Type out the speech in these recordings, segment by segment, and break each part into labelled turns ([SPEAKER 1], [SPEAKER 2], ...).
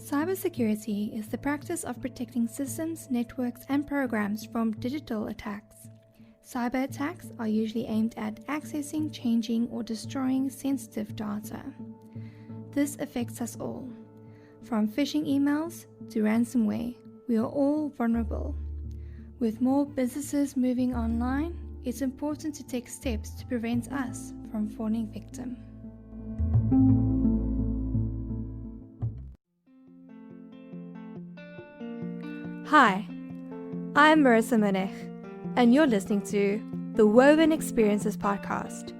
[SPEAKER 1] Cybersecurity is the practice of protecting systems, networks, and programs from digital attacks. Cyber attacks are usually aimed at accessing, changing, or destroying sensitive data. This affects us all. From phishing emails to ransomware, we are all vulnerable. With more businesses moving online, it's important to take steps to prevent us from falling victim. Hi, I'm Marissa Manech, and you're listening to the Woven Experiences podcast.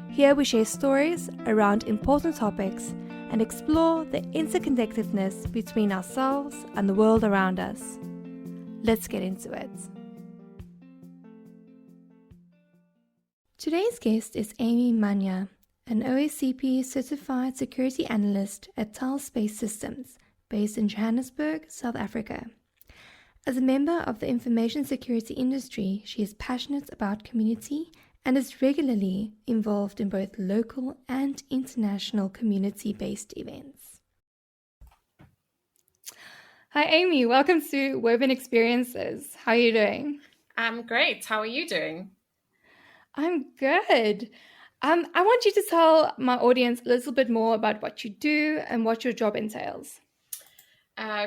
[SPEAKER 1] Here we share stories around important topics and explore the interconnectedness between ourselves and the world around us. Let's get into it. Today's guest is Amy Manià, an OSCP Certified Security Analyst at Telespace Systems, based in Johannesburg, South Africa. As a member of the information security industry, she is passionate about community and is regularly involved in both local and international community-based events. Hi, Amy. Welcome to Woven Experiences. How are you doing?
[SPEAKER 2] I'm great. How are you doing?
[SPEAKER 1] I'm good. I want you to tell my audience a little bit more about what you do and what your job entails.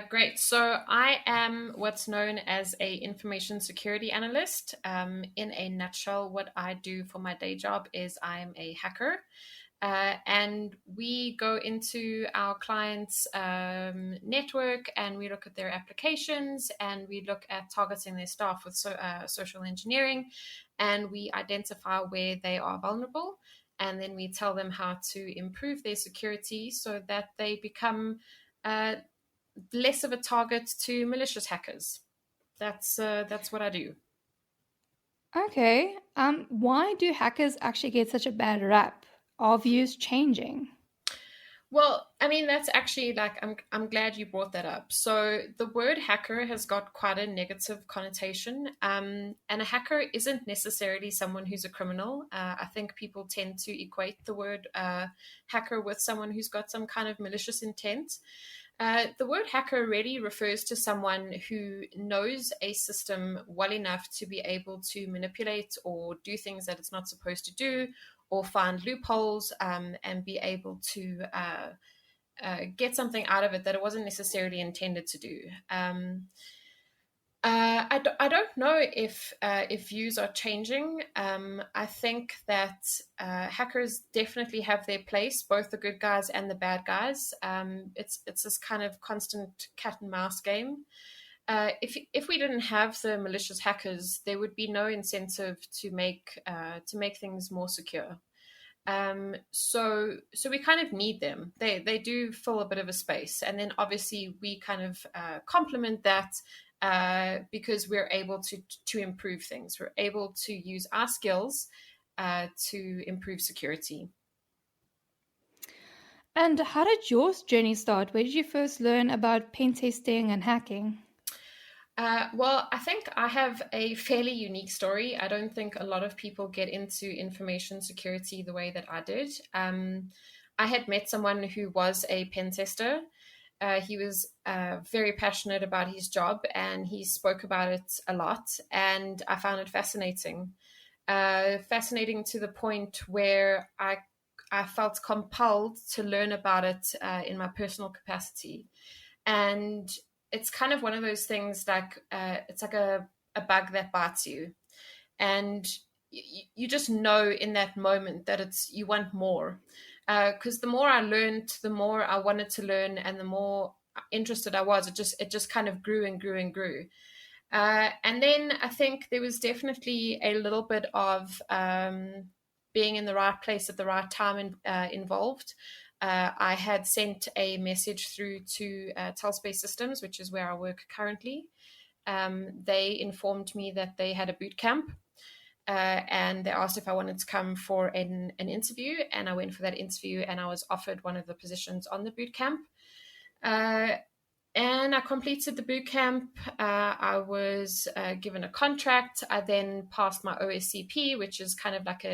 [SPEAKER 2] Great. So I am what's known as a information security analyst. In a nutshell, what I do for my day job is I'm a hacker. And we go into our clients' network and we look at their applications and we look at targeting their staff with social engineering, and we identify where they are vulnerable, and then we tell them how to improve their security so that they become less of a target to malicious hackers. That's what I do.
[SPEAKER 1] Okay. Why do hackers actually get such a bad rap? Are views changing?
[SPEAKER 2] Well, I mean, that's actually I'm glad you brought that up. So the word hacker has got quite a negative connotation. And a hacker isn't necessarily someone who's a criminal. I think people tend to equate the word hacker with someone who's got some kind of malicious intent. The word hacker really refers to someone who knows a system well enough to be able to manipulate or do things that it's not supposed to do, or find loopholes and be able to get something out of it that it wasn't necessarily intended to do. I don't know if views are changing. I think that hackers definitely have their place, both the good guys and the bad guys. It's this kind of constant cat and mouse game. If we didn't have the malicious hackers, there would be no incentive to make things more secure. So we kind of need them. They do fill a bit of a space, and then obviously we kind of complement that. Because we're able to improve things. We're able to use our skills to improve security.
[SPEAKER 1] And how did your journey start? Where did you first learn about pen testing and hacking?
[SPEAKER 2] Well, I think I have a fairly unique story. I don't think a lot of people get into information security the way that I did. I had met someone who was a pen tester. He was very passionate about his job and he spoke about it a lot, and I found it fascinating. Fascinating to the point where I felt compelled to learn about it in my personal capacity. And it's kind of one of those things like it's like a bug that bites you. And you just know in that moment that you want more. Because the more I learned, the more I wanted to learn, and the more interested I was. It just kind of grew and grew and grew. And then I think there was definitely a little bit of being in the right place at the right time involved. I had sent a message through to Telspace Systems, which is where I work currently. They informed me that they had a boot camp. And they asked if I wanted to come for an interview, and I went for that interview and I was offered one of the positions on the boot camp. And I completed the boot camp. I was given a contract. I then passed my OSCP, which is kind of like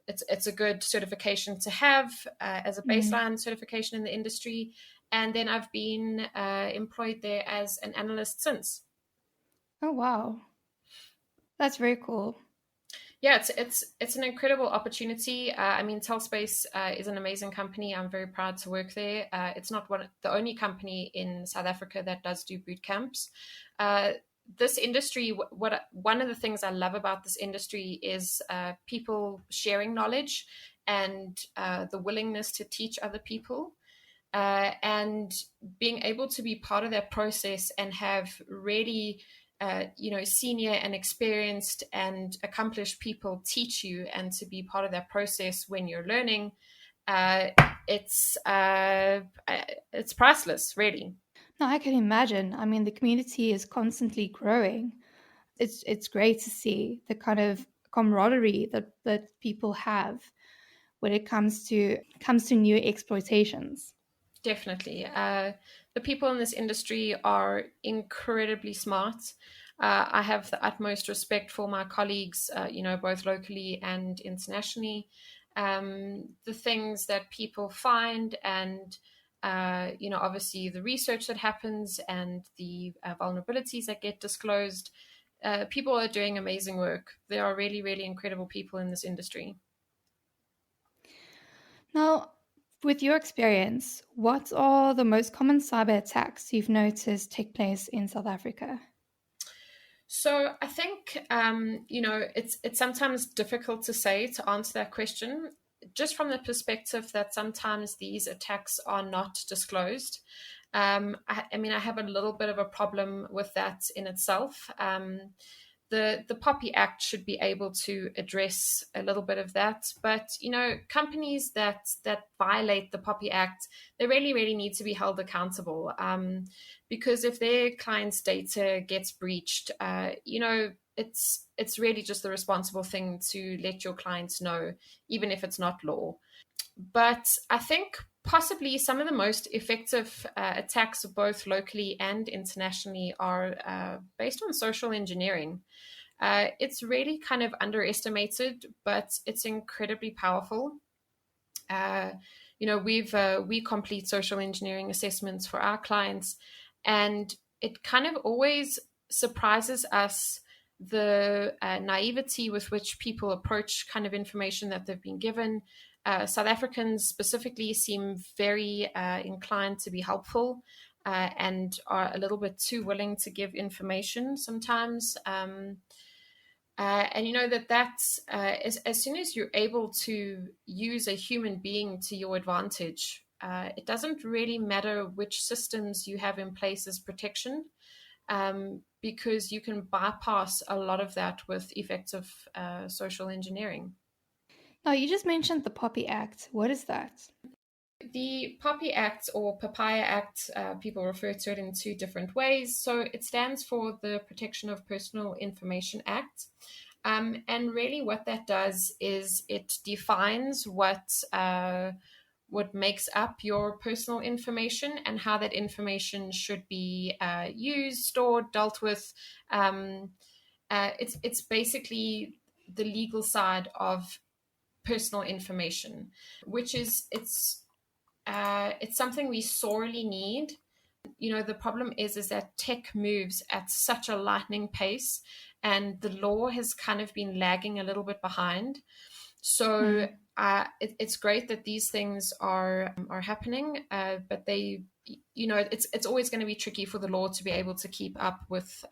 [SPEAKER 2] it's a good certification to have as a baseline certification in the industry. And then I've been employed there as an analyst since.
[SPEAKER 1] Oh, wow. That's very cool.
[SPEAKER 2] Yeah, it's an incredible opportunity. I mean, Telspace is an amazing company. I'm very proud to work there. It's not the only company in South Africa that does do boot camps. This industry, one of the things I love about this industry is people sharing knowledge and the willingness to teach other people. And being able to be part of that process and have really senior and experienced and accomplished people teach you and to be part of that process when you're learning, uh, it's uh, it's priceless, really.
[SPEAKER 1] No, I can imagine. I mean, the community is constantly growing. It's great to see the kind of camaraderie that people have when it comes to new exploitations.
[SPEAKER 2] Definitely. The people in this industry are incredibly smart. I have the utmost respect for my colleagues, both locally and internationally. The things that people find and, obviously the research that happens and the vulnerabilities that get disclosed. People are doing amazing work. There are really, really incredible people in this industry.
[SPEAKER 1] Now, with your experience, what are the most common cyber attacks you've noticed take place in South Africa?
[SPEAKER 2] So I think it's sometimes difficult to say to answer that question, just from the perspective that sometimes these attacks are not disclosed. I mean, I have a little bit of a problem with that in itself. The Poppy Act should be able to address a little bit of that, but companies that violate the Poppy Act, they really, really need to be held accountable. Because if their clients' data gets breached, it's really just the responsible thing to let your clients know, even if it's not law. But I think possibly some of the most effective attacks, both locally and internationally, are based on social engineering. It's really kind of underestimated, but it's incredibly powerful. Uh, we complete social engineering assessments for our clients, and it kind of always surprises us the naivety with which people approach kind of information that they've been given. South Africans specifically seem very inclined to be helpful and are a little bit too willing to give information sometimes. And you know that's as soon as you're able to use a human being to your advantage, it doesn't really matter which systems you have in place as protection, because you can bypass a lot of that with effective social engineering.
[SPEAKER 1] Now, you just mentioned the Poppy Act. What is that?
[SPEAKER 2] The Poppy Act or Papaya Act, people refer to it in two different ways. So it stands for the Protection of Personal Information Act. And really, what that does is it defines what makes up your personal information and how that information should be used, stored, dealt with. It's basically the legal side of personal information, which is it's something we sorely need. The problem is that tech moves at such a lightning pace, and the law has kind of been lagging a little bit behind. So it's great that these things are happening, but it's always going to be tricky for the law to be able to keep up with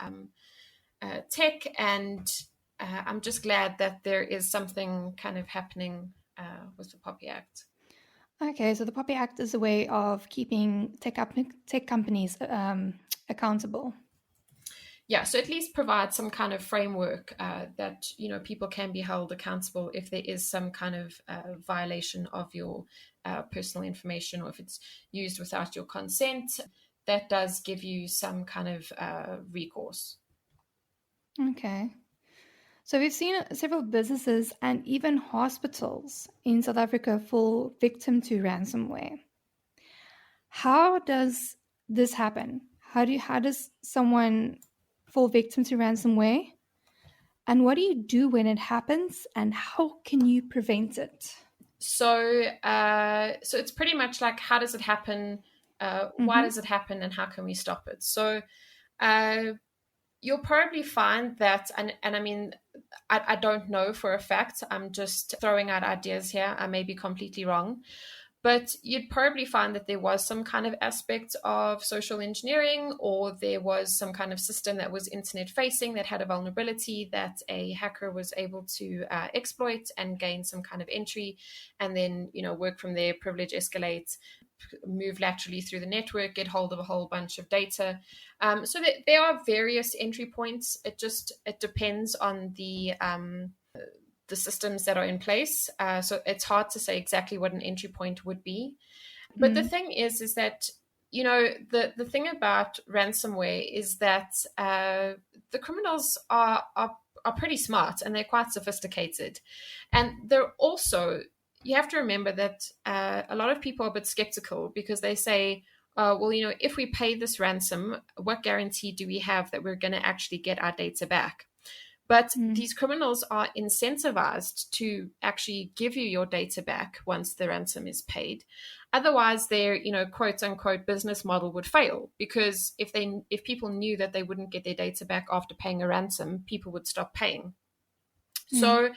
[SPEAKER 2] tech, and I'm just glad that there is something kind of happening with the Poppy Act.
[SPEAKER 1] Okay, so the Poppy Act is a way of keeping tech companies accountable.
[SPEAKER 2] Yeah, so at least provide some kind of framework that people can be held accountable if there is some kind of violation of your personal information, or if it's used without your consent. That does give you some kind of recourse.
[SPEAKER 1] Okay. So we've seen several businesses and even hospitals in South Africa fall victim to ransomware. How does this happen? How does someone fall victim to ransomware? And what do you do when it happens? And how can you prevent it?
[SPEAKER 2] So it's pretty much like, how does it happen? Why does it happen, and how can we stop it? So you'll probably find that, and I mean, I don't know for a fact. I'm just throwing out ideas here. I may be completely wrong. But you'd probably find that there was some kind of aspect of social engineering, or there was some kind of system that was internet facing that had a vulnerability that a hacker was able to exploit and gain some kind of entry, and then, work from there, privilege escalate, move laterally through the network, get hold of a whole bunch of data. So there are various entry points. It depends on the systems that are in place. So it's hard to say exactly what an entry point would be. But the thing is that, the thing about ransomware is that the criminals are pretty smart, and they're quite sophisticated. And they're also, you have to remember that a lot of people are a bit skeptical, because they say, well, if we pay this ransom, what guarantee do we have that we're going to actually get our data back? But these criminals are incentivized to actually give you your data back once the ransom is paid. Otherwise, their, quote unquote business model would fail, because if people knew that they wouldn't get their data back after paying a ransom, people would stop paying. So,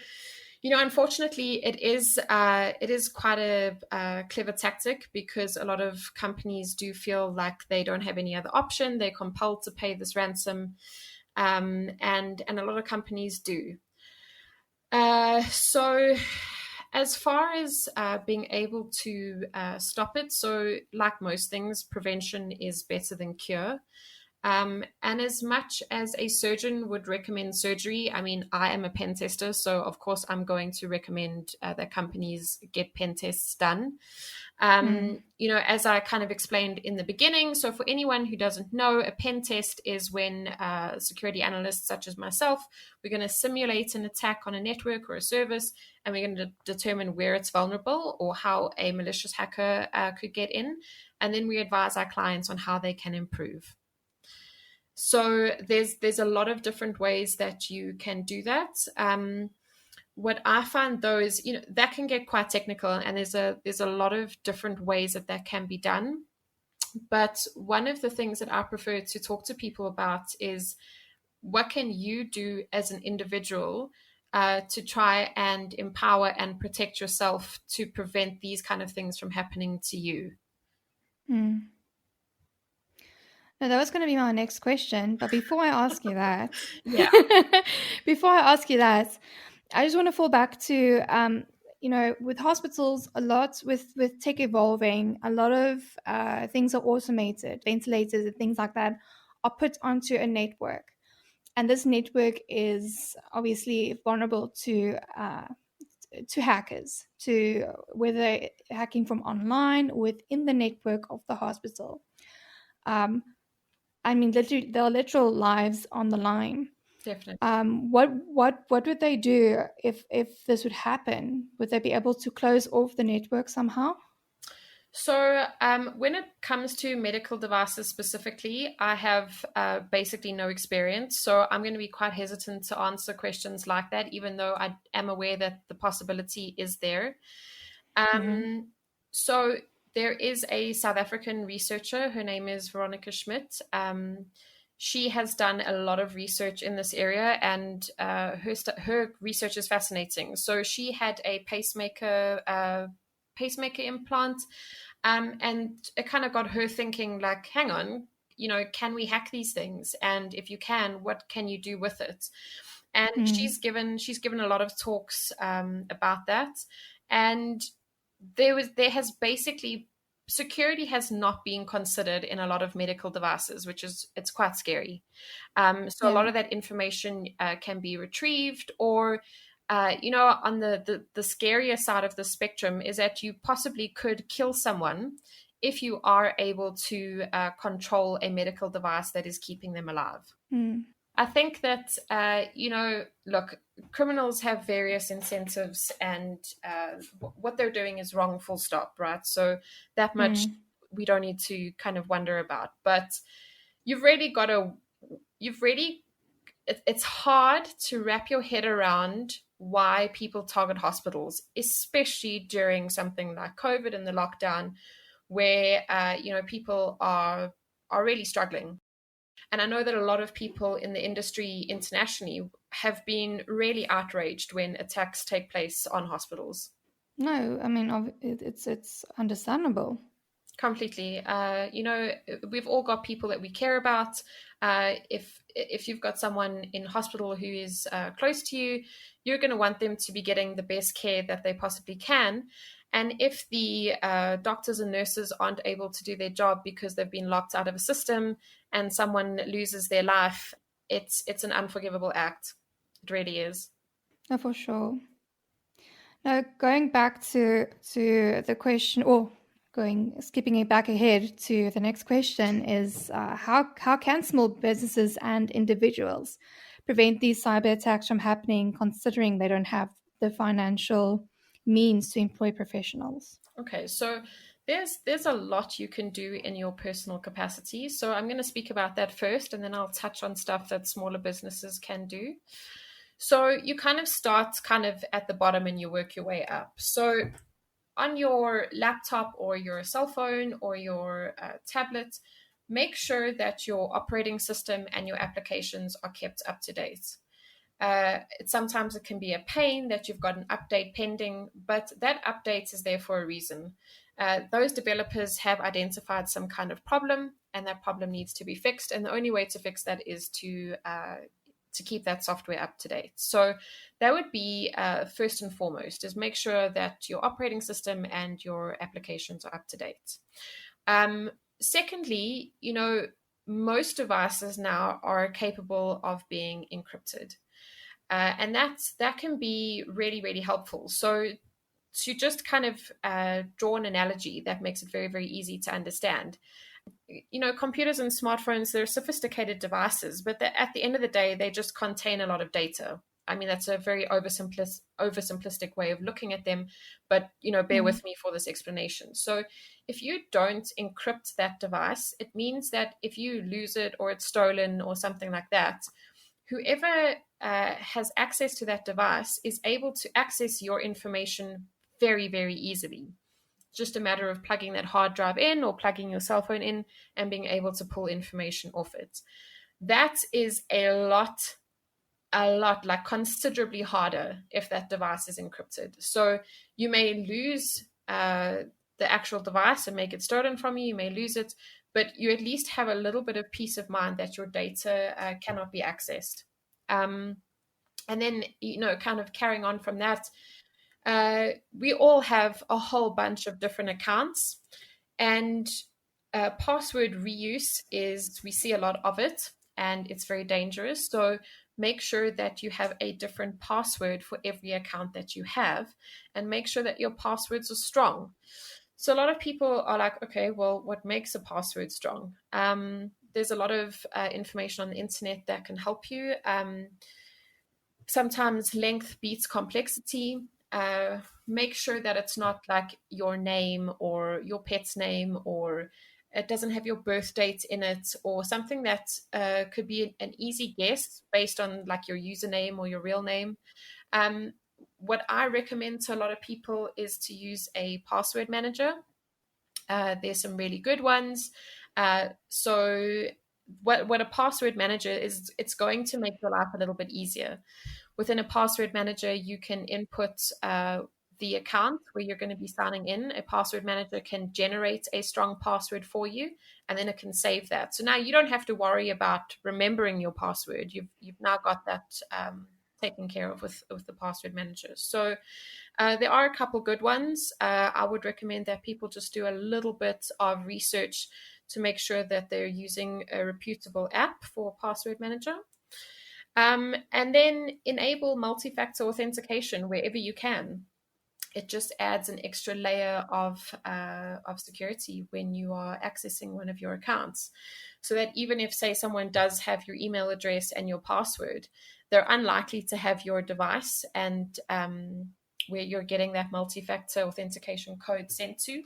[SPEAKER 2] unfortunately, it is quite a clever tactic, because a lot of companies do feel like they don't have any other option. They're compelled to pay this ransom. And a lot of companies do. So as far as being able to stop it, so like most things, prevention is better than cure. And as much as a surgeon would recommend surgery, I mean, I am a pen tester, so of course I'm going to recommend that companies get pen tests done. As I kind of explained in the beginning, so for anyone who doesn't know, a pen test is when security analysts such as myself, we're going to simulate an attack on a network or a service, and we're going to determine where it's vulnerable or how a malicious hacker could get in. And then we advise our clients on how they can improve. So there's a lot of different ways that you can do that. What I find though is, that can get quite technical, and there's a lot of different ways that can be done. But one of the things that I prefer to talk to people about is, what can you do as an individual to try and empower and protect yourself to prevent these kind of things from happening to you?
[SPEAKER 1] Now, that was going to be my next question. But before I ask you that, I just want to fall back to, with hospitals, a lot with tech evolving, a lot of things are automated, ventilators and things like that are put onto a network. And this network is obviously vulnerable to hackers, to whether hacking from online or within the network of the hospital. I mean, literally, there are literal lives on the line.
[SPEAKER 2] Definitely.
[SPEAKER 1] What would they do if this would happen? Would they be able to close off the network somehow?
[SPEAKER 2] So when it comes to medical devices specifically, I have basically no experience. So I'm going to be quite hesitant to answer questions like that, even though I am aware that the possibility is there. So there is a South African researcher. Her name is Veronica Schmidt. She has done a lot of research in this area, and her research is fascinating. So she had a pacemaker implant, and it kind of got her thinking, like, hang on, can we hack these things? And if you can, what can you do with it? And she's given a lot of talks about that. And there has basically, security has not been considered in a lot of medical devices, it's quite scary. A lot of that information can be retrieved, or on the scarier side of the spectrum is that you possibly could kill someone if you are able to control a medical device that is keeping them alive. I think that, look, criminals have various incentives, and what they're doing is wrong, full stop, right? So that much we don't need to kind of wonder about. But it's hard to wrap your head around why people target hospitals, especially during something like COVID and the lockdown, where people are really struggling. And I know that a lot of people in the industry internationally have been really outraged when attacks take place on hospitals.
[SPEAKER 1] No, I mean, it's understandable.
[SPEAKER 2] Completely. We've all got people that we care about. If you've got someone in hospital who is close to you, you're going to want them to be getting the best care that they possibly can. And if the doctors and nurses aren't able to do their job because they've been locked out of a system and someone loses their life, it's an unforgivable act. It really is.
[SPEAKER 1] No, for sure. Now, going back to the question, or skipping it back ahead to the next question is how can small businesses and individuals prevent these cyber attacks from happening, considering they don't have the financial means to employ professionals?
[SPEAKER 2] Okay, so there's a lot you can do in your personal capacity. So I'm going to speak about that first, and then I'll touch on stuff that smaller businesses can do. So you kind of start kind of at the bottom and you work your way up. So on your laptop or your cell phone or your tablet, make sure that your operating system and your applications are kept up to date. Sometimes it can be a pain that you've got an update pending, but that update is there for a reason. Those developers have identified some kind of problem, and that problem needs to be fixed. And the only way to fix that is to keep that software up to date. So that would be first and foremost, is make sure that your operating system and your applications are up to date. Secondly, most devices now are capable of being encrypted. And that can be really, really helpful. So to just kind of draw an analogy that makes it very, very easy to understand. Computers and smartphones, they're sophisticated devices, but at the end of the day, they just contain a lot of data. I mean, that's a very oversimplistic way of looking at them, but, bear with me for this explanation. So if you don't encrypt that device, it means that if you lose it or it's stolen or something like that, whoever has access to that device is able to access your information very, very easily. It's just a matter of plugging that hard drive in or plugging your cell phone in and being able to pull information off it. That is a lot, like considerably harder if that device is encrypted. So you may lose the actual device and make it stolen from you. You may lose it, but you at least have a little bit of peace of mind that your data cannot be accessed. And then, kind of carrying on from that, we all have a whole bunch of different accounts, and password reuse we see a lot of it, and it's very dangerous. So make sure that you have a different password for every account that you have, and make sure that your passwords are strong. So a lot of people are like, okay, well, what makes a password strong? There's a lot of information on the internet that can help you. Sometimes length beats complexity. Make sure that it's not like your name or your pet's name, or it doesn't have your birth date in it, or something that could be an easy guess based on like your username or your real name. What I recommend to a lot of people is to use a password manager. There's some really good ones. So what a password manager is, it's going to make your life a little bit easier. Within a password manager, you can input the account where you're going to be signing in. A password manager can generate a strong password for you, and then it can save that. So now you don't have to worry about remembering your password. You've now got that taken care of with the password manager. So there are a couple good ones. I would recommend that people just do a little bit of research to make sure that they're using a reputable app for password manager. And then enable multi-factor authentication wherever you can. It just adds an extra layer of security when you are accessing one of your accounts, so that even if, say, someone does have your email address and your password, they're unlikely to have your device and where you're getting that multi-factor authentication code sent to.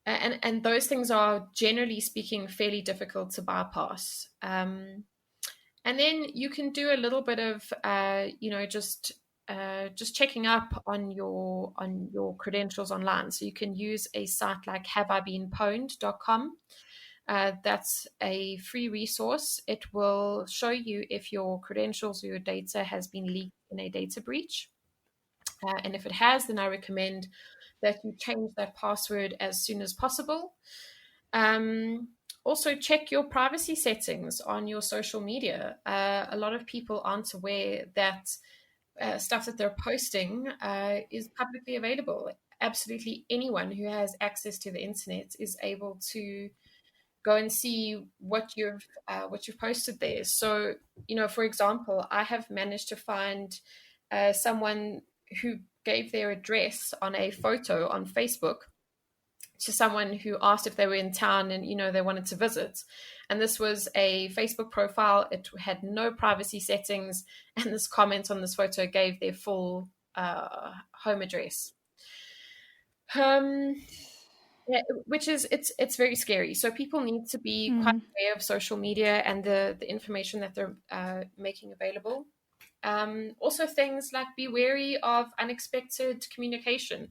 [SPEAKER 2] And those things are, generally speaking, fairly difficult to bypass. And then you can do a little bit of, just just checking up on your credentials online. So you can use a site like haveibeenpwned.com. That's a free resource. It will show you if your credentials or your data has been leaked in a data breach. And if it has, then I recommend that you change that password as soon as possible. Also, check your privacy settings on your social media. A lot of people aren't aware that stuff that they're posting is publicly available. Absolutely anyone who has access to the internet is able to go and see what you've posted there. So, for example, I have managed to find someone who gave their address on a photo on Facebook to someone who asked if they were in town and they wanted to visit. And this was a Facebook profile. It had no privacy settings, and this comment on this photo gave their full home address. Yeah, which is it's very scary. So people need to be quite aware of social media and the information that they're making available. Also, things like be wary of unexpected communication.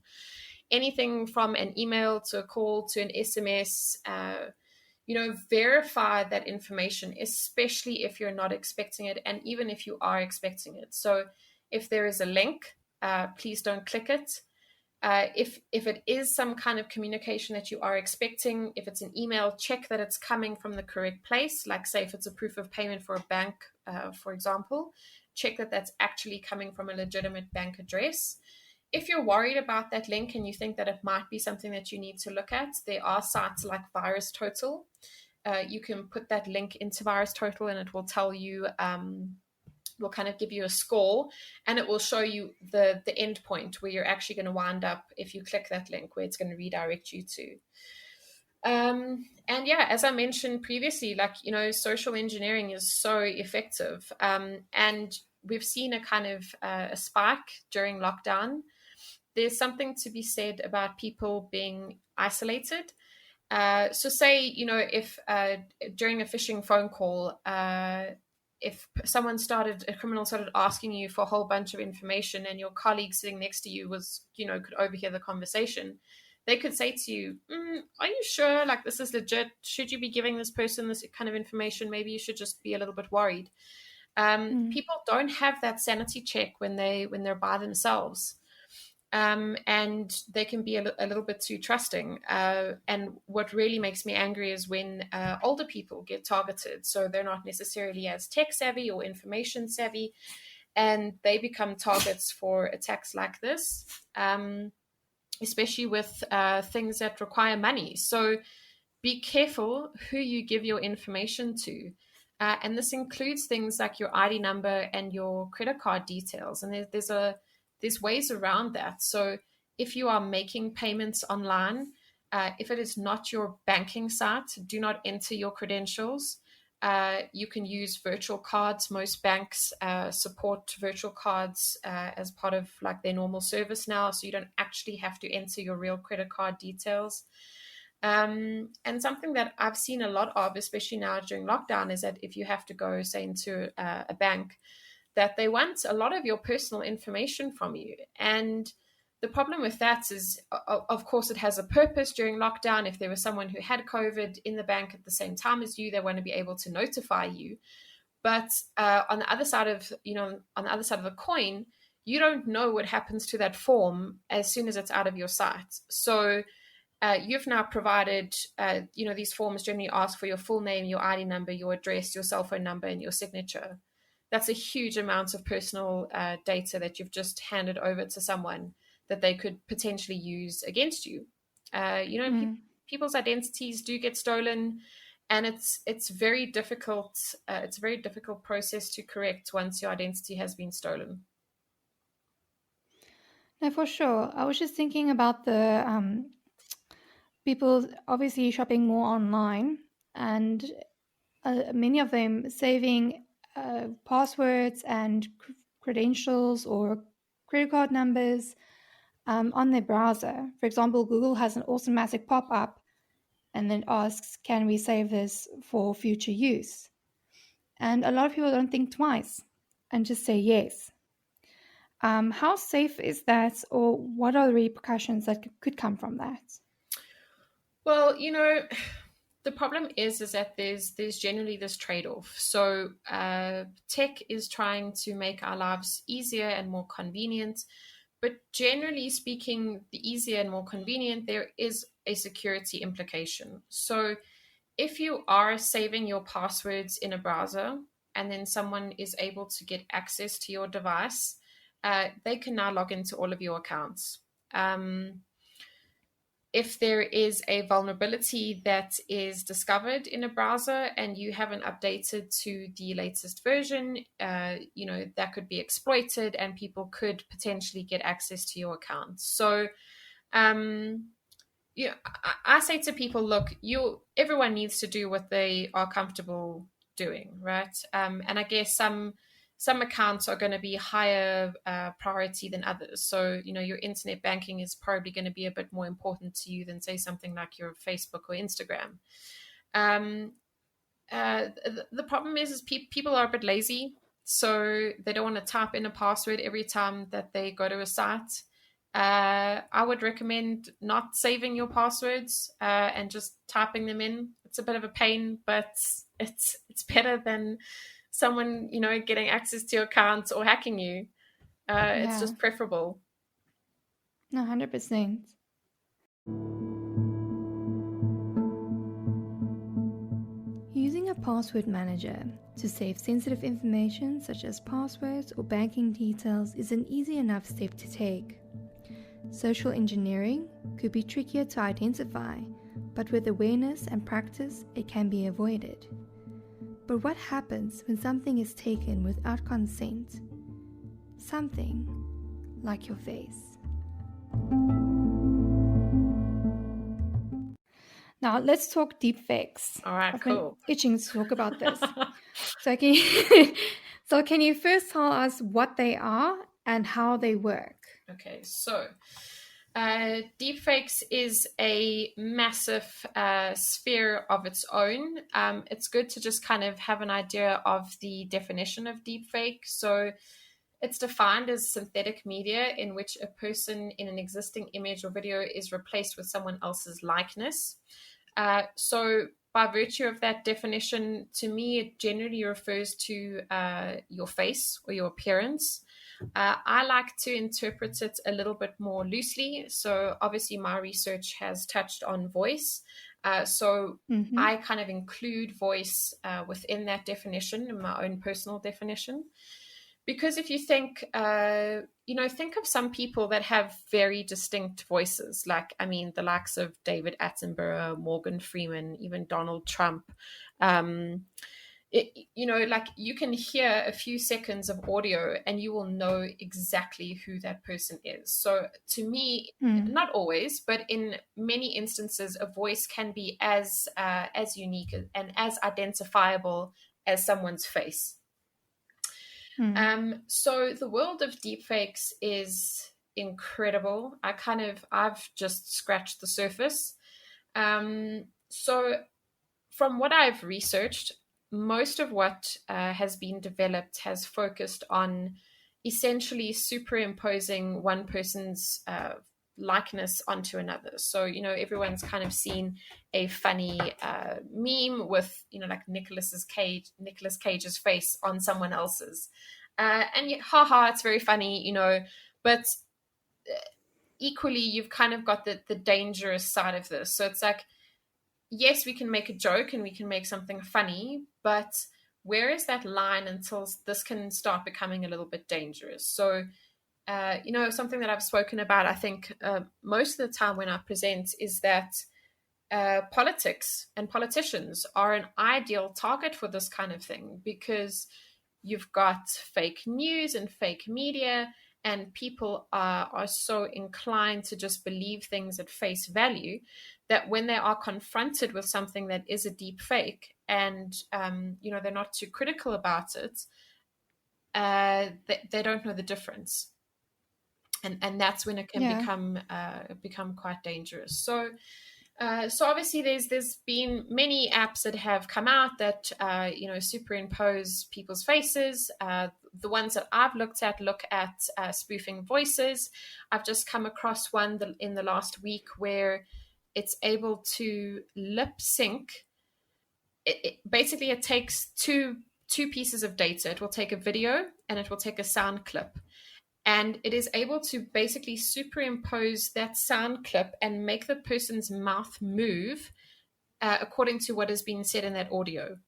[SPEAKER 2] Anything from an email to a call to an SMS. Verify that information, especially if you're not expecting it, and even if you are expecting it. So, if there is a link, please don't click it. If it is some kind of communication that you are expecting, if it's an email, check that it's coming from the correct place. Like, say, if it's a proof of payment for a bank, for example, check that that's actually coming from a legitimate bank address. If you're worried about that link and you think that it might be something that you need to look at, there are sites like VirusTotal. You can put that link into VirusTotal and it will tell you, will kind of give you a score, and it will show you the end point where you're actually going to wind up if you click that link, where it's going to redirect you to. And yeah, as I mentioned previously, social engineering is so effective. And we've seen a kind of a spike during lockdown. There's something to be said about people being isolated. So say, if during a phishing phone call, if a criminal started asking you for a whole bunch of information and your colleague sitting next to you was, could overhear the conversation, they could say to you, are you sure this is legit? Should you be giving this person this kind of information? Maybe you should just be a little bit worried. People don't have that sanity check when they're by themselves. And they can be a little bit too trusting. And what really makes me angry is when older people get targeted. So they're not necessarily as tech savvy or information savvy, and they become targets for attacks like this, especially with things that require money. So be careful who you give your information to. And this includes things like your ID number and your credit card details. And there's ways around that. So if you are making payments online, if it is not your banking site, do not enter your credentials. You can use virtual cards. Most banks support virtual cards as part of their normal service now, so you don't actually have to enter your real credit card details. And something that I've seen a lot of, especially now during lockdown, is that if you have to go, say, into a bank, that they want a lot of your personal information from you. And the problem with that is, of course, it has a purpose during lockdown. If there was someone who had COVID in the bank at the same time as you, they want to be able to notify you. But on the other side of the coin, you don't know what happens to that form as soon as it's out of your sight. So you've now provided, these forms generally ask for your full name, your ID number, your address, your cell phone number, and your signature. That's a huge amount of personal data that you've just handed over to someone that they could potentially use against you. People's identities do get stolen, and it's very difficult. It's a very difficult process to correct once your identity has been stolen.
[SPEAKER 1] No, for sure. I was just thinking about the people obviously shopping more online, and many of them saving passwords and credentials or credit card numbers on their browser. For example, Google has an automatic pop-up and then asks, can we save this for future use? And a lot of people don't think twice and just say yes. How safe is that, or what are the repercussions that could come from that?
[SPEAKER 2] Well, the problem is that there's generally this trade-off. So tech is trying to make our lives easier and more convenient, but generally speaking, the easier and more convenient, there is a security implication. So if you are saving your passwords in a browser and then someone is able to get access to your device, they can now log into all of your accounts. If there is a vulnerability that is discovered in a browser and you haven't updated to the latest version, that could be exploited and people could potentially get access to your account. So, I say to people, look, everyone needs to do what they are comfortable doing, right? And I guess some accounts are going to be higher priority than others. So, your internet banking is probably going to be a bit more important to you than, say, something like your Facebook or Instagram. The problem is people are a bit lazy, so they don't want to type in a password every time that they go to a site. I would recommend not saving your passwords and just typing them in. It's a bit of a pain, but it's better than someone getting access to your account or hacking you. It's just preferable.
[SPEAKER 1] No, 100%. Using a password manager to save sensitive information such as passwords or banking details is an easy enough step to take. Social engineering could be trickier to identify, but with awareness and practice, it can be avoided. But what happens when something is taken without consent? Something like your face. Now let's talk deepfakes.
[SPEAKER 2] All right,
[SPEAKER 1] I've
[SPEAKER 2] cool.
[SPEAKER 1] been itching to talk about this. So can you first tell us what they are and how they work?
[SPEAKER 2] Okay, so deepfakes is a massive sphere of its own. It's good to just kind of have an idea of the definition of deepfake. So it's defined as synthetic media in which a person in an existing image or video is replaced with someone else's likeness. So by virtue of that definition, to me, it generally refers to your face or your appearance. I like to interpret it a little bit more loosely. So obviously my research has touched on voice. So I kind of include voice within that definition in my own personal definition. Because if you think of some people that have very distinct voices, like, the likes of David Attenborough, Morgan Freeman, even Donald Trump. Like you can hear a few seconds of audio and you will know exactly who that person is. So to me, not always, but in many instances, a voice can be as unique and as identifiable as someone's face. So the world of deepfakes is incredible. I've just scratched the surface. So from what I've researched, most of what has been developed has focused on essentially superimposing one person's likeness onto another. So, everyone's kind of seen a funny meme with, like Nicolas Cage's face on someone else's. And haha, it's very funny, but equally, you've kind of got the dangerous side of this. So it's like, yes, we can make a joke and we can make something funny, but where is that line until this can start becoming a little bit dangerous? So, something that I've spoken about, I think, most of the time when I present is that politics and politicians are an ideal target for this kind of thing because you've got fake news and fake media, and people are so inclined to just believe things at face value that when they are confronted with something that is a deep fake and they're not too critical about it, they don't know the difference, and that's when it can become quite dangerous. So So obviously there's been many apps that have come out that superimpose people's faces. The ones that I've looked at look at spoofing voices. I've just come across one in the last week where it's able to lip sync. Basically it takes two pieces of data. It will take a video and it will take a sound clip. And it is able to basically superimpose that sound clip and make the person's mouth move according to what has been said in that audio.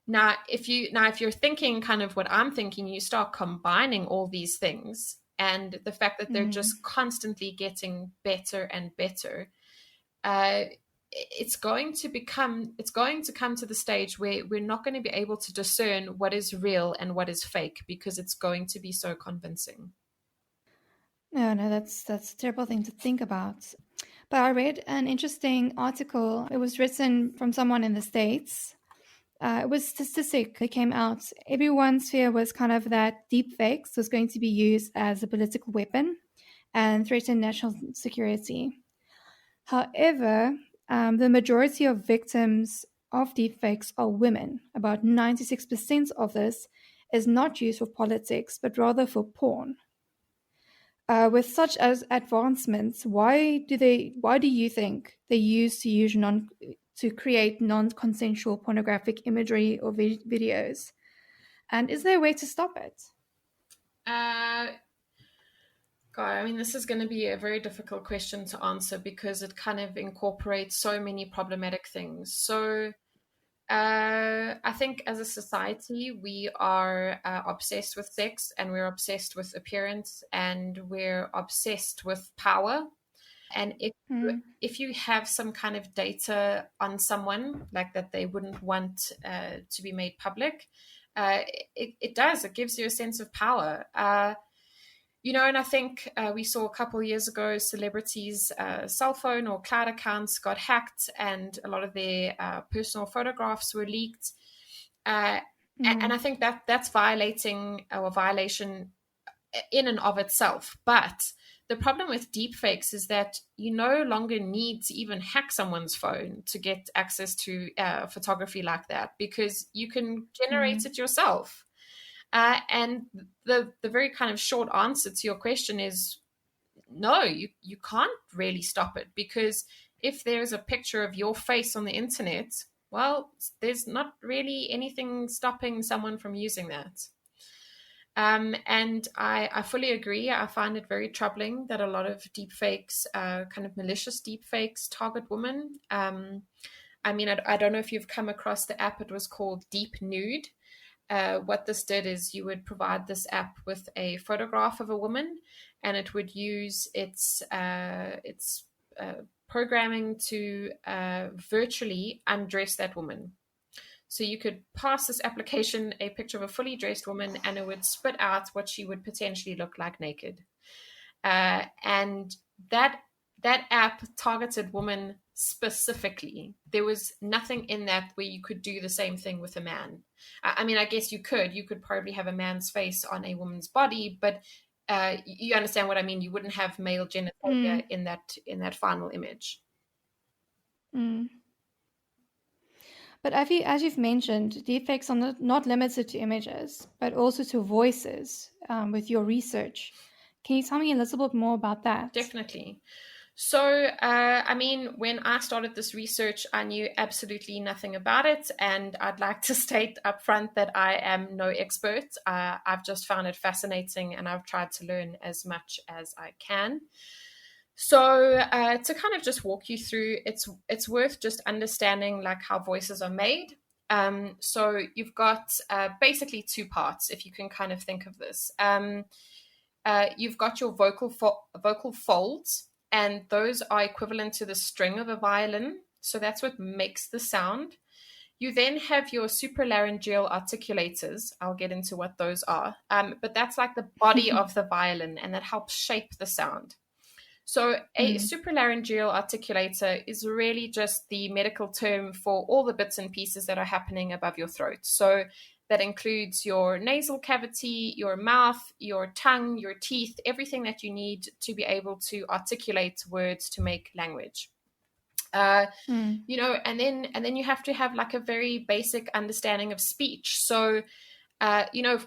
[SPEAKER 2] Now, if you're thinking kind of what I'm thinking, you start combining all these things, and the fact that they're just constantly getting better and better. It's going to come to the stage where we're not going to be able to discern what is real and what is fake, because it's going to be so convincing.
[SPEAKER 1] No, that's a terrible thing to think about. But I read an interesting article. It was written from someone in the States. It was statistic that came out. Everyone's fear was kind of that deepfakes was going to be used as a political weapon and threaten national security. However, the majority of victims of deepfakes are women. About 96% of this is not used for politics, but rather for porn. With such as advancements, why do you think they used to create non-consensual pornographic imagery or videos? And is there a way to stop it?
[SPEAKER 2] God, I mean, this is going to be a very difficult question to answer because it kind of incorporates so many problematic things. So I think as a society, we are obsessed with sex, and we're obsessed with appearance, and we're obsessed with power. And if you have some kind of data on someone like that they wouldn't want to be made public, it gives you a sense of power. And I think we saw a couple of years ago, celebrities' cell phone or cloud accounts got hacked, and a lot of their personal photographs were leaked. And I think that's violation in and of itself. But the problem with deepfakes is that you no longer need to even hack someone's phone to get access to photography like that, because you can generate it yourself. And the very kind of short answer to your question is no, you can't really stop it, because if there's a picture of your face on the internet, well, there's not really anything stopping someone from using that. And I fully agree. I find it very troubling that a lot of deepfakes, kind of malicious deepfakes, target women. I mean, I don't know if you've come across the app. It was called Deep Nude. What this did is you would provide this app with a photograph of a woman, and it would use its programming to virtually undress that woman. So you could pass this application a picture of a fully dressed woman, and it would spit out what she would potentially look like naked. And that app targeted women specifically. There was nothing in that where you could do the same thing with a man. I mean, I guess you could probably have a man's face on a woman's body, but you understand what I mean. You wouldn't have male genitalia in that final image.
[SPEAKER 1] But as you've mentioned, deepfakes are not limited to images, but also to voices with your research. Can you tell me a little bit more about that?
[SPEAKER 2] Definitely. So, I mean, when I started this research, I knew absolutely nothing about it. And I'd like to state up front that I am no expert. I've just found it fascinating, and I've tried to learn as much as I can. So to kind of just walk you through, it's worth just understanding like how voices are made. So you've got basically two parts, if you can kind of think of this. You've got your vocal folds, and those are equivalent to the string of a violin. So that's what makes the sound. You then have your supralaryngeal articulators. I'll get into what those are. But that's like the body of the violin, and that helps shape the sound. So a supralaryngeal articulator is really just the medical term for all the bits and pieces that are happening above your throat. So that includes your nasal cavity, your mouth, your tongue, your teeth, everything that you need to be able to articulate words to make language. You know, and then you have to have like a very basic understanding of speech. So, you know,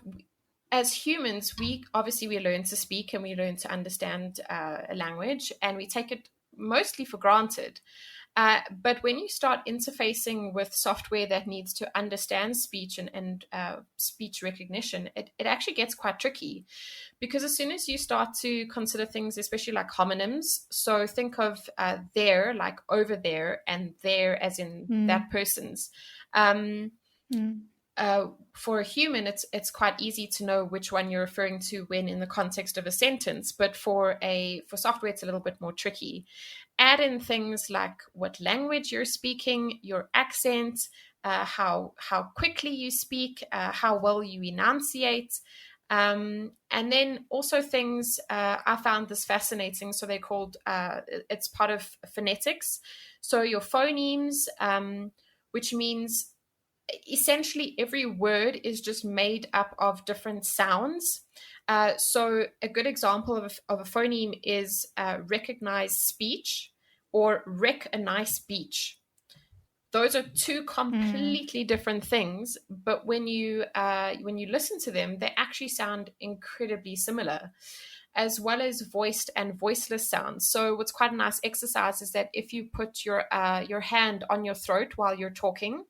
[SPEAKER 2] as humans, we learn to speak and we learn to understand a language, and we take it mostly for granted. But when you start interfacing with software that needs to understand speech and speech recognition, it actually gets quite tricky, because as soon as you start to consider things, especially like homonyms, so think of there, like over there, and there as in that person's. For a human, it's quite easy to know which one you're referring to when in the context of a sentence, but for software, it's a little bit more tricky. Add in things like what language you're speaking, your accent, how quickly you speak, how well you enunciate, and then also things, I found this fascinating. So they're called, it's part of phonetics. So your phonemes, which means essentially every word is just made up of different sounds. So a good example of a phoneme is recognized speech or rec a nice beach. Those are two completely different things, but when you listen to them, they actually sound incredibly similar, as well as voiced and voiceless sounds. So what's quite a nice exercise is that if you put your hand on your throat while you're talking,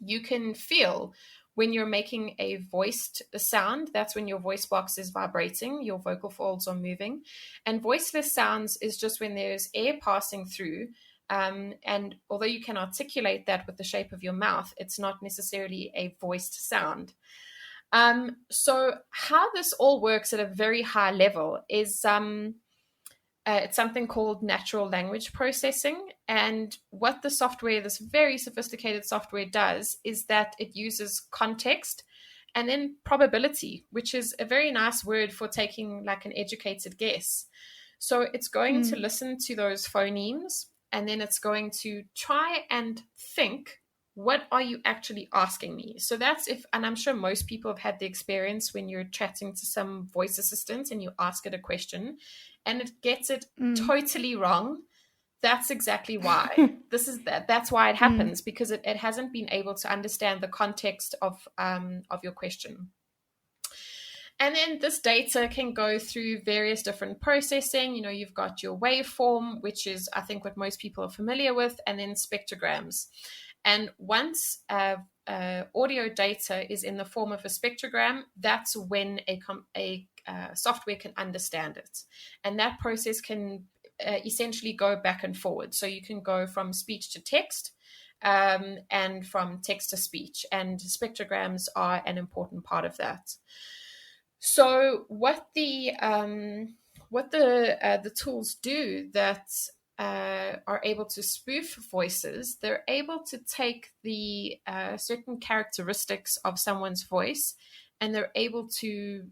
[SPEAKER 2] you can feel when you're making a voiced sound, that's when your voice box is vibrating, your vocal folds are moving. And voiceless sounds is just when there's air passing through. And although you can articulate that with the shape of your mouth, it's not necessarily a voiced sound. So how this all works at a very high level is it's something called natural language processing. And what the software, this very sophisticated software, does is that it uses context and then probability, which is a very nice word for taking like an educated guess. So it's going to listen to those phonemes, and then it's going to try and think, what are you actually asking me? So that's and I'm sure most people have had the experience when you're chatting to some voice assistant and you ask it a question and it gets it totally wrong. That's exactly why. That's why it happens, because it hasn't been able to understand the context of your question. And then this data can go through various different processing. You know, you've got your waveform, which is, I think, what most people are familiar with, and then spectrograms. And once audio data is in the form of a spectrogram, that's when a software can understand it. And that process can essentially go back and forward. So you can go from speech to text, and from text to speech. And spectrograms are an important part of that. So what the tools do that are able to spoof voices, they're able to take the certain characteristics of someone's voice, and they're able to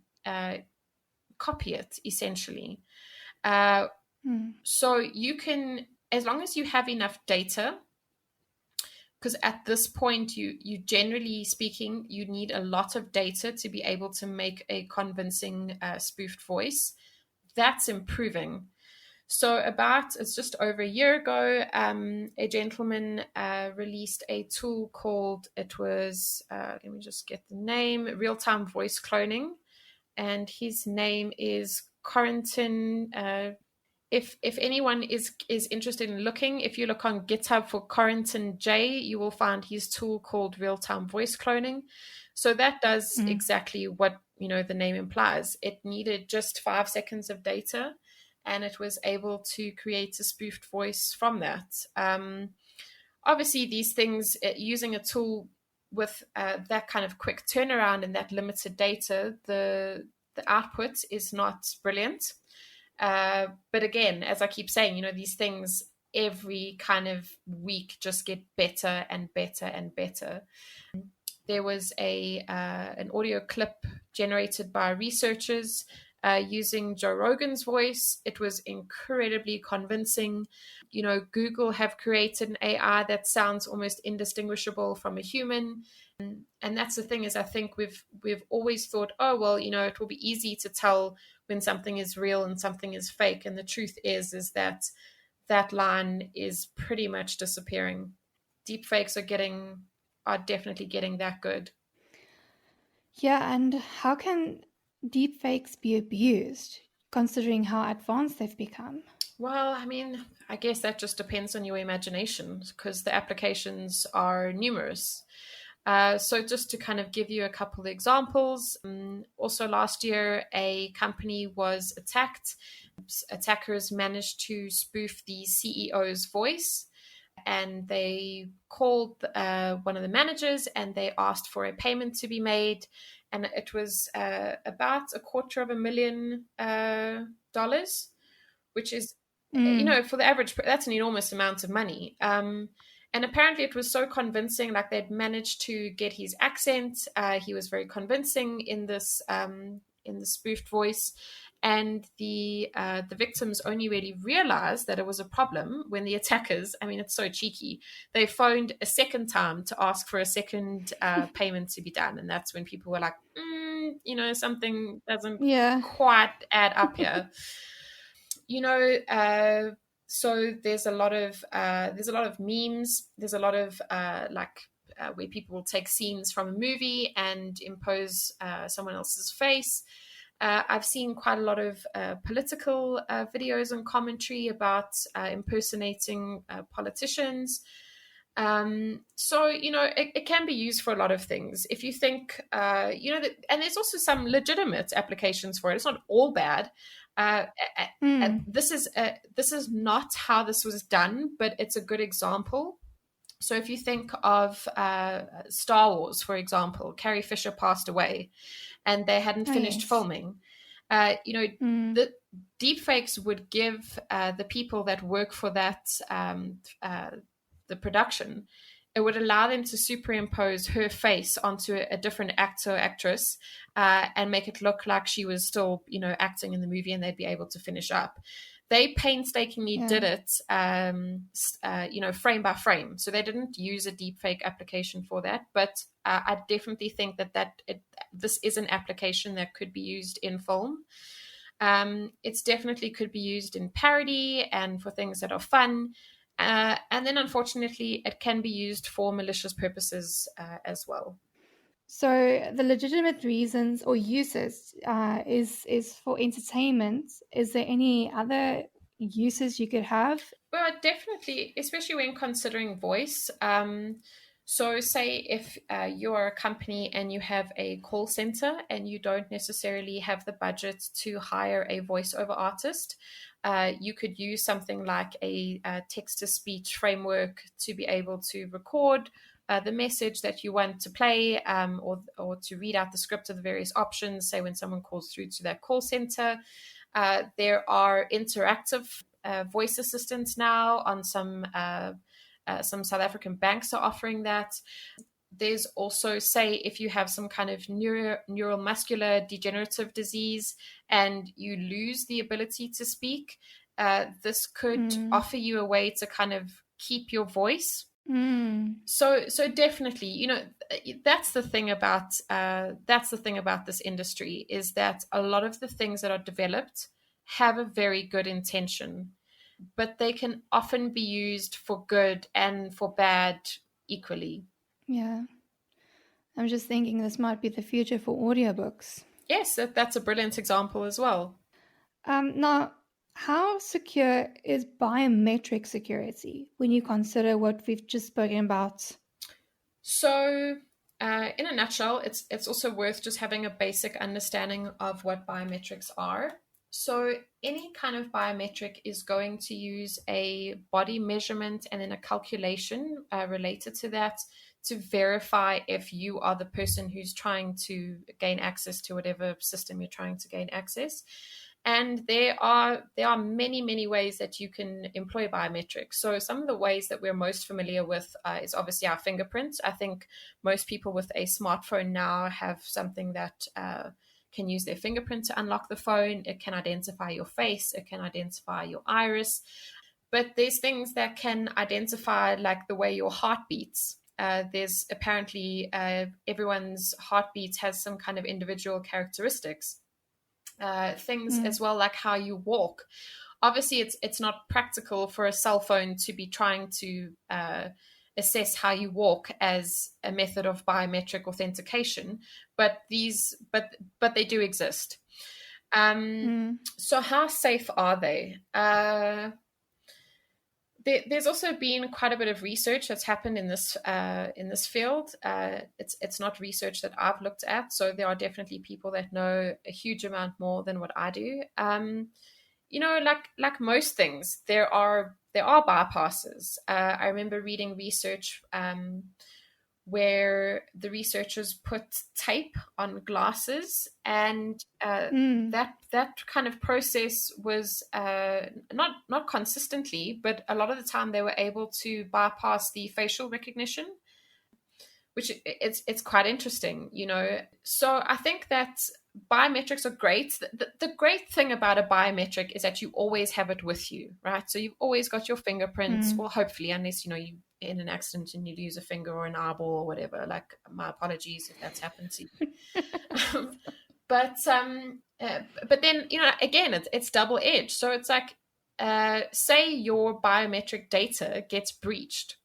[SPEAKER 2] copy it, essentially. So you can, as long as you have enough data, because at this point, you generally speaking, you need a lot of data to be able to make a convincing spoofed voice. That's improving. So it's just over a year ago, a gentleman released a tool called, let me just get the name, real-time voice cloning. And his name is Corentin. If anyone is interested in looking, if you look on GitHub for Corentin J, you will find his tool called real-time voice cloning. So that does exactly what the name implies. It needed just 5 seconds of data, and it was able to create a spoofed voice from that. Obviously, these things, using a tool with that kind of quick turnaround and that limited data, the output is not brilliant. But again, as I keep saying, these things every kind of week just get better and better and better. There was an audio clip generated by researchers using Joe Rogan's voice. It was incredibly convincing. Google have created an AI that sounds almost indistinguishable from a human. And that's the thing, is I think we've always thought, oh, well, it will be easy to tell when something is real and something is fake. And the truth is that that line is pretty much disappearing. Deepfakes are definitely getting that good.
[SPEAKER 1] Yeah, and how can deepfakes be abused, considering how advanced they've become?
[SPEAKER 2] Well, I mean, I guess that just depends on your imagination because the applications are numerous. So, just to kind of give you a couple of examples, also last year, a company was attacked. Attackers managed to spoof the CEO's voice, and they called one of the managers and they asked for a payment to be made. And it was about $250,000, which is, for the average, that's an enormous amount of money. And apparently it was so convincing, like they'd managed to get his accent. He was very convincing in this spoofed voice. And the victims only really realized that it was a problem when the attackers, I mean, it's so cheeky, they phoned a second time to ask for a second payment to be done. And that's when people were like, something doesn't quite add up here. So there's a lot of memes. There's a lot of where people will take scenes from a movie and impose someone else's face. I've seen quite a lot of political videos and commentary about impersonating politicians. It can be used for a lot of things. If you think, and there's also some legitimate applications for it. It's not all bad. This is not how this was done, but it's a good example. So if you think of Star Wars, for example, Carrie Fisher passed away and they hadn't finished filming. The deepfakes would give the people that work for that, the production, it would allow them to superimpose her face onto a different actor or actress and make it look like she was still, acting in the movie, and they'd be able to finish up. They painstakingly did it, frame by frame. So they didn't use a deepfake application for that. But I definitely think this is an application that could be used in film. It's definitely could be used in parody and for things that are fun. And then, unfortunately, it can be used for malicious purposes as well.
[SPEAKER 1] So the legitimate reasons or uses is for entertainment. Is there any other uses you could have?
[SPEAKER 2] Well, definitely, especially when considering voice. So say if you're a company and you have a call center and you don't necessarily have the budget to hire a voiceover artist, you could use something like a text-to-speech framework to be able to record the message that you want to play, or to read out the script of the various options, say when someone calls through to that call center. There are interactive voice assistants now on some South African banks are offering that. There's also, say, if you have some kind of neuromuscular degenerative disease and you lose the ability to speak, this could offer you a way to kind of keep your voice. So definitely, that's the thing about this industry, is that a lot of the things that are developed have a very good intention, but they can often be used for good and for bad equally.
[SPEAKER 1] Yeah. I'm just thinking this might be the future for audiobooks.
[SPEAKER 2] Yes, that's a brilliant example as well.
[SPEAKER 1] Now, how secure is biometric security when you consider what we've just spoken about?
[SPEAKER 2] So, in a nutshell, it's also worth just having a basic understanding of what biometrics are. So any kind of biometric is going to use a body measurement and then a calculation related to that to verify if you are the person who's trying to gain access to whatever system you're trying to gain access. And there are many, many ways that you can employ biometrics. So some of the ways that we're most familiar with is obviously our fingerprint. I think most people with a smartphone now have something that can use their fingerprint to unlock the phone. It can identify your face. It can identify your iris. But there's things that can identify like the way your heart beats. There's apparently everyone's heartbeat has some kind of individual characteristics. Things as well, like how you walk, obviously it's not practical for a cell phone to be trying to assess how you walk as a method of biometric authentication, but they do exist. So how safe are they? There's also been quite a bit of research that's happened in this field. It's not research that I've looked at, so there are definitely people that know a huge amount more than what I do. Like most things, there are bypasses. I remember reading research where the researchers put tape on glasses, and that kind of process was not consistently, but a lot of the time they were able to bypass the facial recognition, which it's quite interesting, So I think that biometrics are great. The great thing about a biometric is that you always have it with you, right? So you've always got your fingerprints, well, hopefully, unless, you in an accident and you lose a finger or an eyeball or whatever. Like, my apologies if that's happened to you. But then, again, it's double-edged. So it's like, say your biometric data gets breached.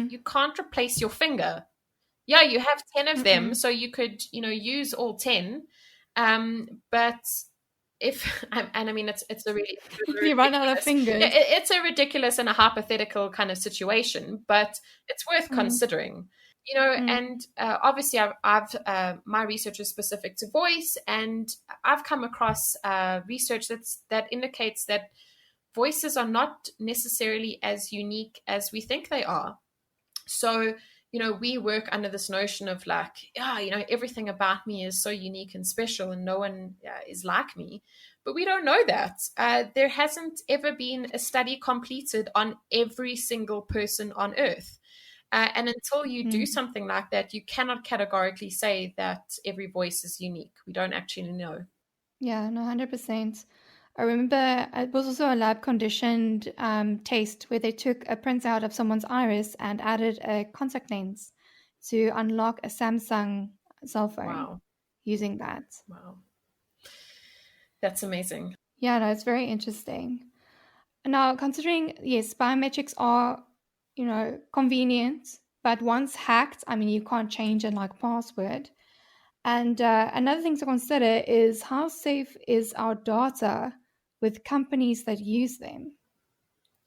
[SPEAKER 2] You can't replace your finger. Yeah, you have 10 of them, so you could, use all 10. But if, and I mean, it's a really,
[SPEAKER 1] you run out of fingers.
[SPEAKER 2] It's a ridiculous and a hypothetical kind of situation, but it's worth considering, and obviously I've my research is specific to voice, and I've come across research that indicates that voices are not necessarily as unique as we think they are. So, we work under this notion of like, everything about me is so unique and special and no one is like me. But we don't know that. There hasn't ever been a study completed on every single person on Earth. And until you do something like that, you cannot categorically say that every voice is unique. We don't actually know.
[SPEAKER 1] Yeah, no, 100%. I remember it was also a lab-conditioned test where they took a printout of someone's iris and added a contact lens to unlock a Samsung cell phone using that.
[SPEAKER 2] Wow. That's amazing.
[SPEAKER 1] Yeah, no, it's very interesting. Now, considering, yes, biometrics are, convenient, but once hacked, I mean, you can't change it like password. And another thing to consider is how safe is our data with companies that use them?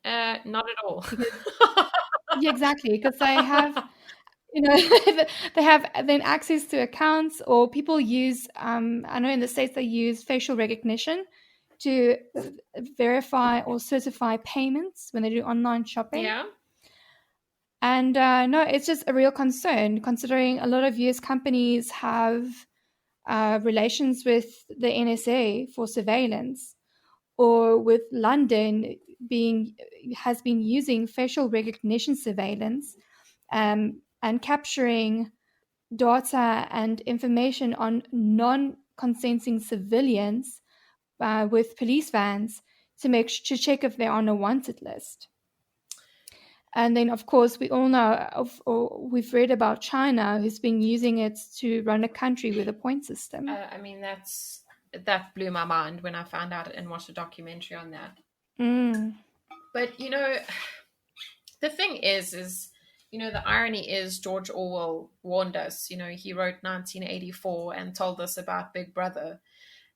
[SPEAKER 2] Not at all.
[SPEAKER 1] Yeah, exactly, because they have, they have then access to accounts, or people use, I know in the States they use facial recognition to verify or certify payments when they do online shopping.
[SPEAKER 2] Yeah.
[SPEAKER 1] And no, it's just a real concern, considering a lot of US companies have relations with the NSA for surveillance, or with London has been using facial recognition surveillance and capturing data and information on non-consenting civilians with police vans to check if they're on a wanted list. And then, of course, we all know we've read about China, who's been using it to run a country with a point system.
[SPEAKER 2] I mean, that blew my mind when I found out and watched a documentary on that. But, the thing is, the irony is George Orwell warned us. He wrote 1984 and told us about Big Brother.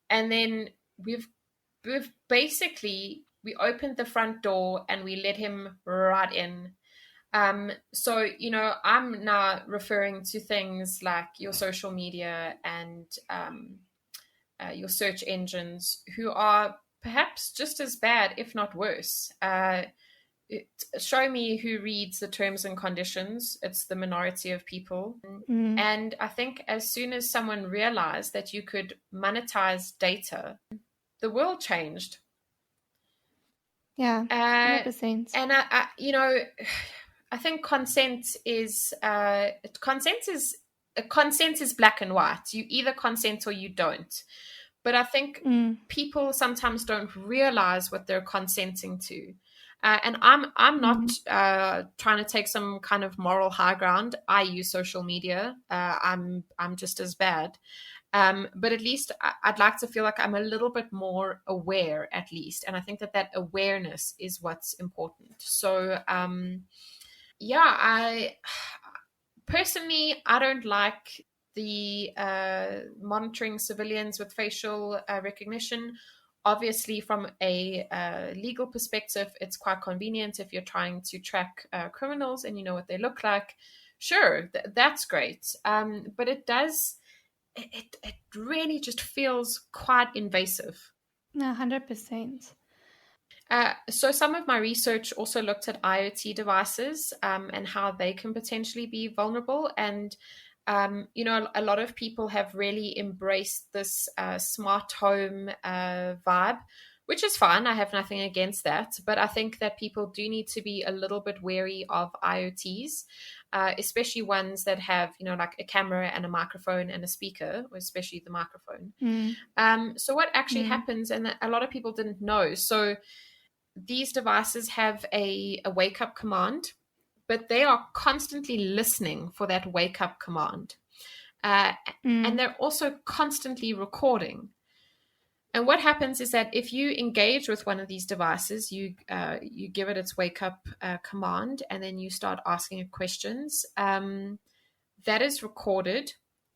[SPEAKER 2] And then we've basically, we opened the front door and we let him right in. So, I'm now referring to things like your social media and your search engines, who are perhaps just as bad, if not worse. Show me who reads the terms and conditions. It's the minority of people. And I think as soon as someone realized that you could monetize data, the world changed.
[SPEAKER 1] Yeah, 100%.
[SPEAKER 2] And I think consent is black and white. You either consent or you don't. But I think people sometimes don't realize what they're consenting to. And I'm not trying to take some kind of moral high ground. I use social media. I'm just as bad. But at least I'd like to feel like I'm a little bit more aware, at least. And I think that awareness is what's important. So, yeah, I don't like the monitoring civilians with facial recognition. Obviously, from a legal perspective, it's quite convenient if you're trying to track criminals and you know what they look like. Sure, that's great. But it really just feels quite invasive.
[SPEAKER 1] No, 100%.
[SPEAKER 2] So some of my research also looked at IoT devices and how they can potentially be vulnerable. And a lot of people have really embraced this smart home vibe, which is fine. I have nothing against that. But I think that people do need to be a little bit wary of IoTs, especially ones that have, like a camera and a microphone and a speaker, or especially the microphone. So what actually happens, and a lot of people didn't know. So these devices have a wake up command, but they are constantly listening for that wake up command. And they're also constantly recording. And what happens is that if you engage with one of these devices, you give it its wake up command, and then you start asking it questions. That is recorded.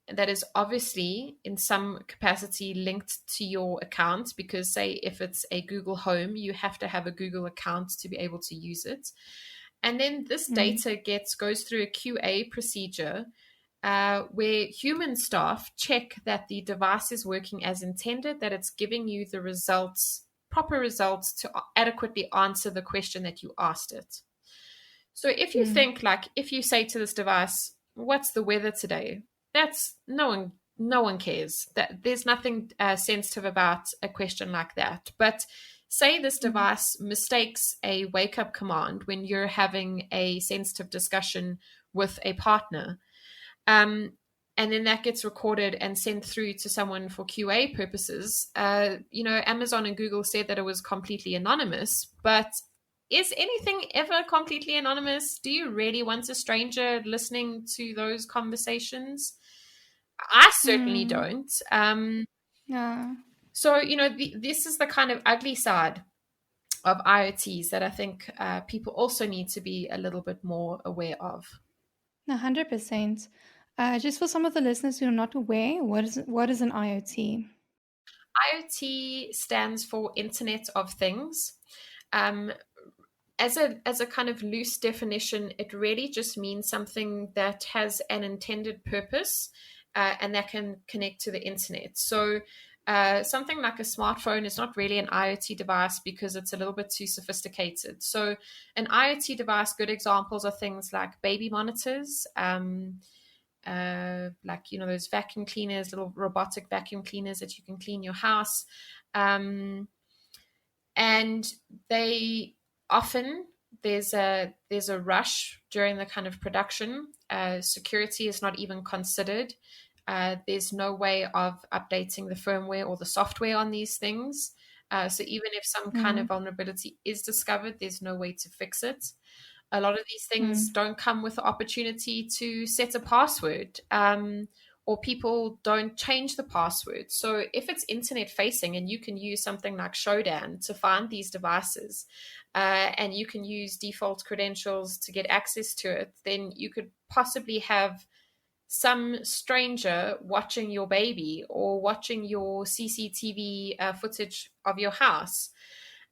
[SPEAKER 2] That is obviously in some capacity linked to your account, because say if it's a Google Home, you have to have a Google account to be able to use it. And then this data goes through a QA procedure where human staff check that the device is working as intended, that it's giving you the proper results to adequately answer the question that you asked it. So if you think, like, if you say to this device, "What's the weather today?" That's no one cares. That there's nothing sensitive about a question like that. But say this device mistakes a wake up command when you're having a sensitive discussion with a partner, and then that gets recorded and sent through to someone for QA purposes. Amazon and Google said that it was completely anonymous, but is anything ever completely anonymous? Do you really want a stranger listening to those conversations? I certainly don't. So, this is the kind of ugly side of IoTs that I think people also need to be a little bit more aware of.
[SPEAKER 1] 100%. Just for some of the listeners who are not aware, what is an IoT?
[SPEAKER 2] IoT stands for Internet of Things. As a kind of loose definition, it really just means something that has an intended purpose and that can connect to the internet. So something like a smartphone is not really an IoT device because it's a little bit too sophisticated. So an IoT device, good examples are things like baby monitors, those vacuum cleaners, little robotic vacuum cleaners that you can clean your house. And they often, there's a rush during the kind of production. Security is not even considered. There's no way of updating the firmware or the software on these things. So even if some kind of vulnerability is discovered, there's no way to fix it. A lot of these things don't come with the opportunity to set a password, or people don't change the password. So if it's internet facing and you can use something like Shodan to find these devices, and you can use default credentials to get access to it, then you could possibly have some stranger watching your baby or watching your CCTV footage of your house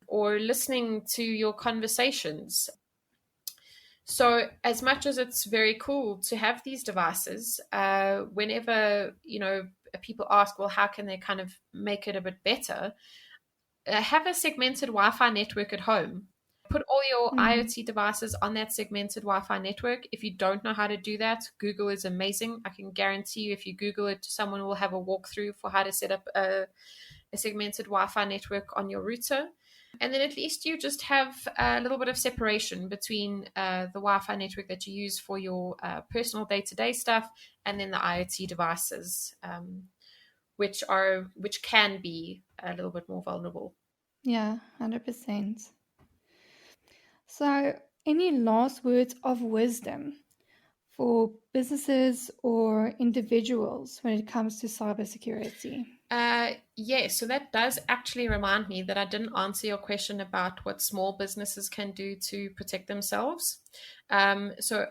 [SPEAKER 2] or listening to your conversations. So as much as it's very cool to have these devices, whenever, people ask, well, how can they kind of make it a bit better? Have a segmented Wi-Fi network at home. Put all your IoT devices on that segmented Wi-Fi network. If you don't know how to do that, Google is amazing. I can guarantee you if you Google it, someone will have a walkthrough for how to set up a segmented Wi-Fi network on your router. And then at least you just have a little bit of separation between the Wi-Fi network that you use for your personal day-to-day stuff and then the IoT devices, which can be a little bit more vulnerable.
[SPEAKER 1] Yeah, 100%. So, any last words of wisdom for businesses or individuals when it comes to cybersecurity?
[SPEAKER 2] Yes, so that does actually remind me that I didn't answer your question about what small businesses can do to protect themselves. So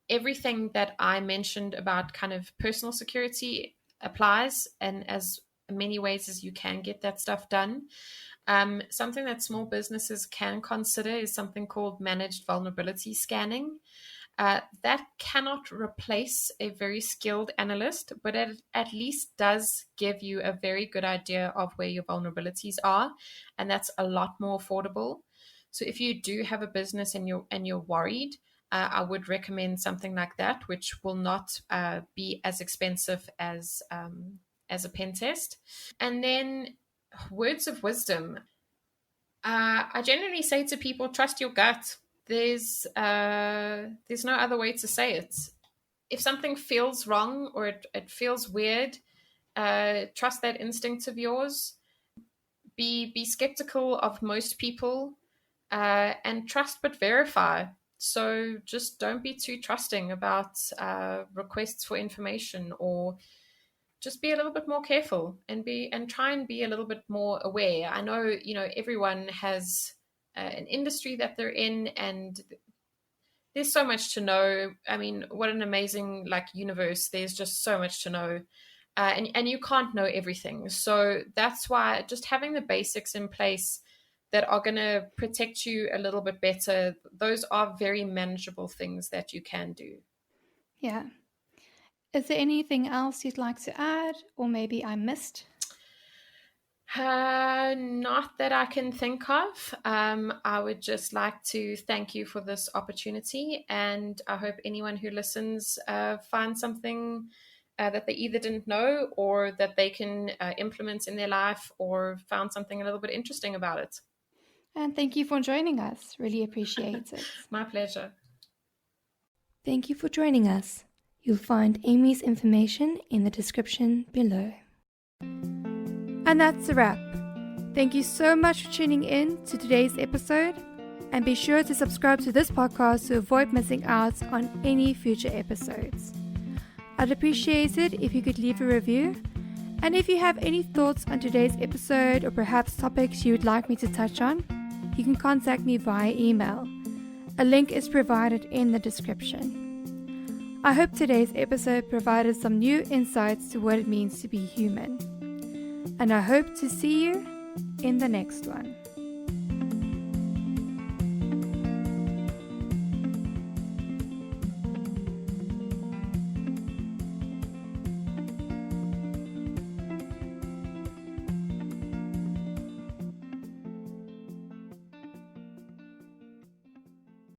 [SPEAKER 2] everything that I mentioned about kind of personal security applies, and as many ways as you can get that stuff done. Something that small businesses can consider is something called managed vulnerability scanning. That cannot replace a very skilled analyst, but it at least does give you a very good idea of where your vulnerabilities are, and that's a lot more affordable. So if you do have a business and you're worried, I would recommend something like that, which will not be as expensive as a pen test. And then words of wisdom. I generally say to people, trust your gut. There's no other way to say it. If something feels wrong or it feels weird, trust that instinct of yours. Be skeptical of most people, and trust but verify. So just don't be too trusting about requests for information, or just be a little bit more careful and try and be a little bit more aware. I know, everyone has an industry that they're in, and there's so much to know. I mean, what an amazing universe. There's just so much to know. And you can't know everything. So that's why just having the basics in place that are going to protect you a little bit better, those are very manageable things that you can do.
[SPEAKER 1] Yeah. Is there anything else you'd like to add, or maybe I missed?
[SPEAKER 2] Not that I can think of. I would just like to thank you for this opportunity, and I hope anyone who listens finds something that they either didn't know or that they can implement in their life, or found something a little bit interesting about it.
[SPEAKER 1] And thank you for joining us. Really appreciate it.
[SPEAKER 2] My pleasure.
[SPEAKER 1] Thank you for joining us. You'll find Amy's information in the description below. And that's a wrap. Thank you so much for tuning in to today's episode, and be sure to subscribe to this podcast to avoid missing out on any future episodes. I'd appreciate it if you could leave a review, and if you have any thoughts on today's episode or perhaps topics you would like me to touch on, you can contact me via email. A link is provided in the description. I hope today's episode provided some new insights to what it means to be human. And I hope to see you in the next one.